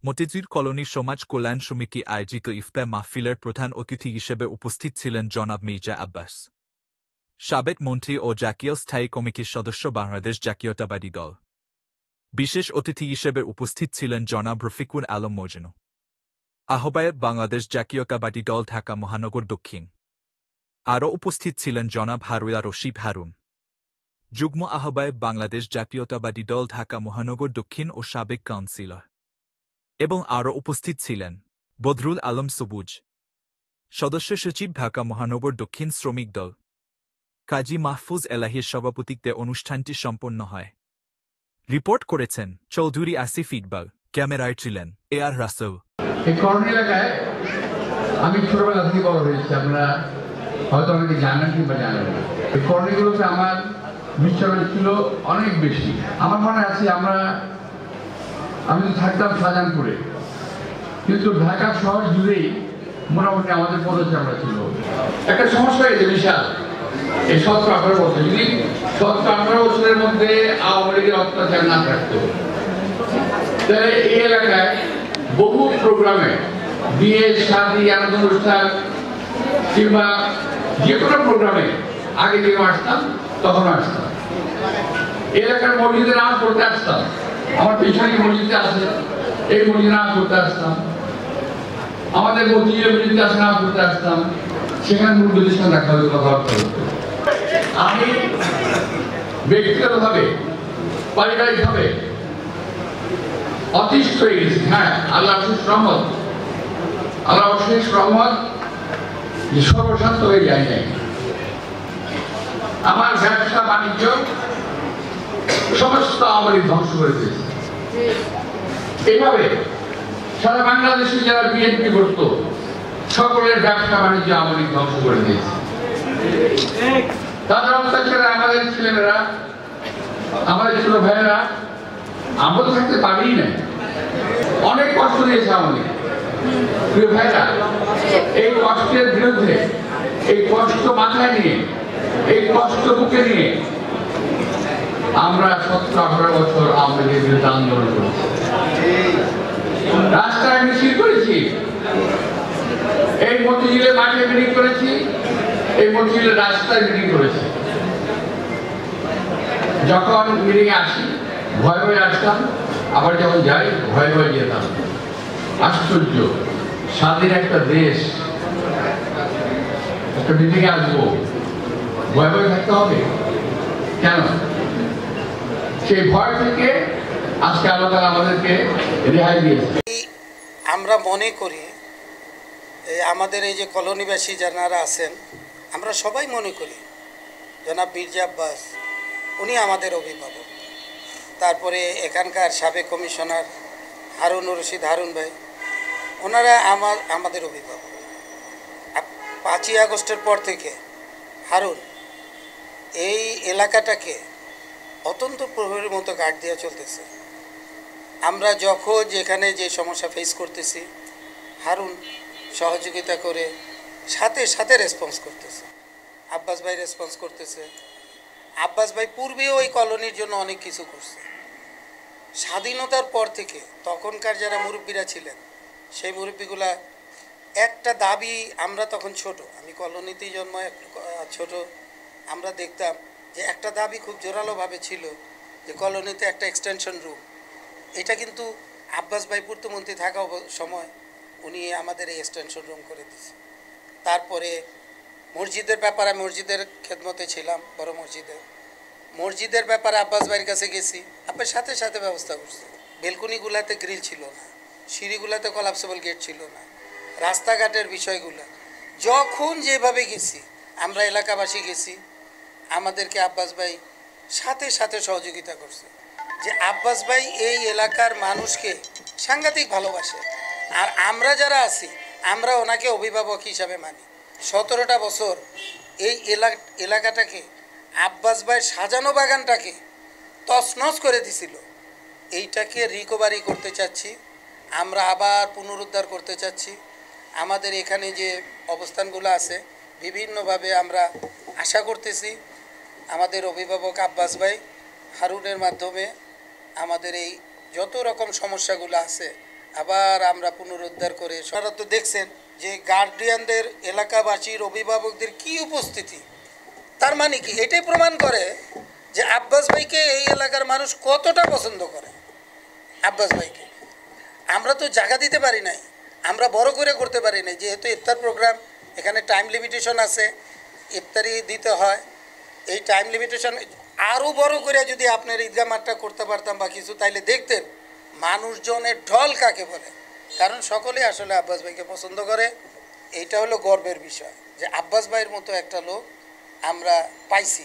Motijheel colony সমাজ কল্যাণ সমিতি আয়োজিত ইফতার মাহফিলের প্রধান অতিথি হিসেবে উপস্থিত ছিলেন জনাব মির্জা আব্বাস, সাবেক মন্ত্রী ও জাতীয় স্থায়ী কমিটির সদস্য, বাংলাদেশ জাতীয়তাবাদী দল। বিশেষ অতিথি হিসেবে উপস্থিত ছিলেন জনাব রফিকুল আলম মজনু, আহ্বায়ক, বাংলাদেশ জাতীয়তাবাদী দল, ঢাকা মহানগর দক্ষিণ। আরও উপস্থিত ছিলেন জনাব হারুয়া রশিদ হারুন, যুগ্ম আহ্বায়ক, বাংলাদেশ জাতীয়তাবাদী দল, ঢাকা মহানগর দক্ষিণ ও সাবেক কাউন্সিলর। এবং আরও উপস্থিত ছিলেন বদরুল আলম সবুজ, সদস্য সচিব, ঢাকা মহানগর দক্ষিণ শ্রমিক দল। কাজী মাহফুজ এলাহির সভাপতিত্বে অনুষ্ঠানটি সম্পন্ন হয়। রিপোর্ট করেছেন চৌধুরী আসিফ ইকবাল, ক্যামেরায় ছিলেন AR রাসেল। এই কর্ণ এলাকায় আমি ছোটবেলা থেকে বড় হয়েছি, আপনারা হয়তো অনেকে জানেন কিংবা জানেন না। এই কর্ণগুলোতে আমার বিচরণ ছিল অনেক বেশি। আমার মনে আছে আমি তো থাকতাম শাহজাহানপুরে, কিন্তু ঢাকা শহর জুড়েই মোটামুটি আমাদের পদচারণা ছিল। একটা সমস্যা হয়েছে বিশাল, এই 17-18 বছর, যদি 17-18 বছরের মধ্যে আওয়ামী লীগের অত্যাচার না থাকতো, তাহলে এই এলাকায় বহু প্রোগ্রামে, বিয়ে, শাদী, আনন্দ অনুষ্ঠান কিংবা যে কোনো প্রোগ্রামে আগে থেকে আসতাম, তখন আসতাম। এলাকার মসজিদে নামাজ পড়তে আসতাম, আমার পেছনে মসজিদে আছে, এই মসজিদে নামাজ পড়তে আসতাম। আমাদের মসজিদে আসে নামাজ পড়তে আসতাম, সেখানে মুরব্বীদের সঙ্গে দেখা হতো, কথাবার্তা হতো। আমি ব্যক্তিগতভাবে, পারিবারিকভাবে অতিষ্ঠ হয়ে গেছি। হ্যাঁ, আল্লাহ অশেষ রহমত যে সর্বশান্ত হয়ে যায় নাই। আমার ব্যবসা বাণিজ্য সমস্ত আওয়ামী লীগ ধ্বংস করে দিয়েছে। এইভাবে সারা বাংলাদেশে যারা বিএনপি করত, সকলের ব্যবসা বাণিজ্য আওয়ামী লীগ ধ্বংস করে দিয়েছে। তাদের অত্যাচারে আমাদের ছেলেমেয়েরা, আমাদের ছোট ভাইয়েরা, আমরা তো থাকতে পারি না, অনেক কষ্ট দিয়েছে আওয়ামী লীগ। প্রিয় ভাইরা, এই কষ্টের বিরুদ্ধে, এই কষ্ট মাথায় নিয়ে, এই কষ্ট বুকে নিয়ে আমরা 17-18 বছর আওয়ামী লীগের বিরুদ্ধে আন্দোলন করেছি, রাস্তায় মিছিল করেছি, এই মতিঝিলে মাঠে মিটিং করেছি, এই মতিঝিলে রাস্তায় মিটিং করেছি। যখন মিটিং এ আসি ভয় ভয়ে আসতাম, আবার যখন যাই ভয় ভয়ে যেতাম। আশ্চর্য, স্বাধীন একটা দেশ, একটা মিটিং এ আসবো, ভয় ভয়ে থাকতে হবে কেন? সেই ভয় থেকে আজকে আল্লাহ তাআলা আমাদেরকে রেহাই দিয়েছে। আমরা মনে করি আমাদের এই যে কলোনিবাসী যারা আছেন, আমরা সবাই মনে করি জনাব মির্জা আব্বাস উনি আমাদের অভিভাবক। তারপরে এখানকার সাবেক কমিশনার হারুন রশিদ হারুন ভাই, ওনারা আমাদের অভিভাবক। 5ই আগস্টের পর থেকে হারুন এই এলাকাটাকে অত্যন্ত প্রহরীর মতো গার্ড দিয়ে চলতেছে। আমরা যখন যেখানে যে সমস্যা ফেস করতেছি, হারুন সহযোগিতা করে সাথে সাথে রেসপন্স করতেছে। আব্বাস ভাই রেসপন্স করতেছে। আব্বাস ভাই পূর্বেও ওই কলোনির জন্য অনেক কিছু করছে। স্বাধীনতার পর থেকে তখনকার যারা মুরব্বীরা ছিলেন, সেই মুরব্বীগুলা একটা দাবি, আমরা তখন ছোট, আমি কলোনিতেই জন্ম, ছোট, আমরা দেখতাম যে একটা দাবি খুব জোরালোভাবে ছিল যে কলোনিতে একটা এক্সটেনশন রুম। এটা কিন্তু আব্বাস ভাই পূর্তমন্ত্রী থাকা সময় উনি আমাদের এই এক্সটেনশন রুম করে দিয়েছে। তারপরে মসজিদের ব্যাপারে, মসজিদের খেদমতে ছিলাম, বড় মসজিদের ব্যাপারে আব্বাস ভাইয়ের কাছে গেছি, আব্বাস সাথে সাথে ব্যবস্থা করছে। বেলকুনিগুলাতে গ্রিল ছিল না, সিঁড়িগুলাতে কলাপসেবল গেট ছিল না, রাস্তাঘাটের বিষয়গুলো যখন যেভাবে গেছি, আমরা এলাকাবাসী গেছি, আমাদেরকে আব্বাস ভাই সাথে সাথে সহযোগিতা করছে। যে আব্বাস ভাই এই এলাকার মানুষকে সাংঘাতিক ভালোবাসে, আর আমরা যারা আছি আমরা ওনাকে অভিভাবক হিসাবে মানি। 17টা বছর এই এলাকাটাকে, আব্বাস ভাইয়ের সাজানো বাগানটাকে তছনছ করে দিছিল। এইটাকে রিকভারি করতে চাচ্ছি, আমরা আবার পুনরুদ্ধার করতে চাচ্ছি। আমাদের এখানে যে অবস্থানগুলো আছে বিভিন্নভাবে আমরা আশা করতেছি আমাদের অভিভাবক আব্বাস ভাই হারুনের মাধ্যমে আমাদের এই যত রকম সমস্যাগুলো আছে আবার আমরা পুনরুদ্ধার করে আপনারা তো দেখছেন যে গার্ডিয়ানদের এলাকাবাসীর অভিভাবকদের কি উপস্থিতি, তার মানে কি এটাই প্রমাণ করে যে আব্বাস ভাইকে এই এলাকার মানুষ কতটা পছন্দ করে। আব্বাস ভাইকে আমরা তো জায়গা দিতে পারি নাই, আমরা বড় করে করতে পারি নাই, যেহেতু ইফতার প্রোগ্রাম এখানে টাইম লিমিটেশন আছে, ইফতারি দিতে হয়, এই টাইম লিমিটেশন আরও বড় করে যদি আপনার ঈদগাহ মাঠটা করতে পারতাম বা কিছু, তাইলে দেখতেন মানুষজনের ঢল কাকে বলে। কারণ সকলেই আসলে আব্বাস ভাইকে পছন্দ করে। এইটা হলো গর্বের বিষয় যে আব্বাস ভাইয়ের মতো একটা লোক আমরা পাইছি।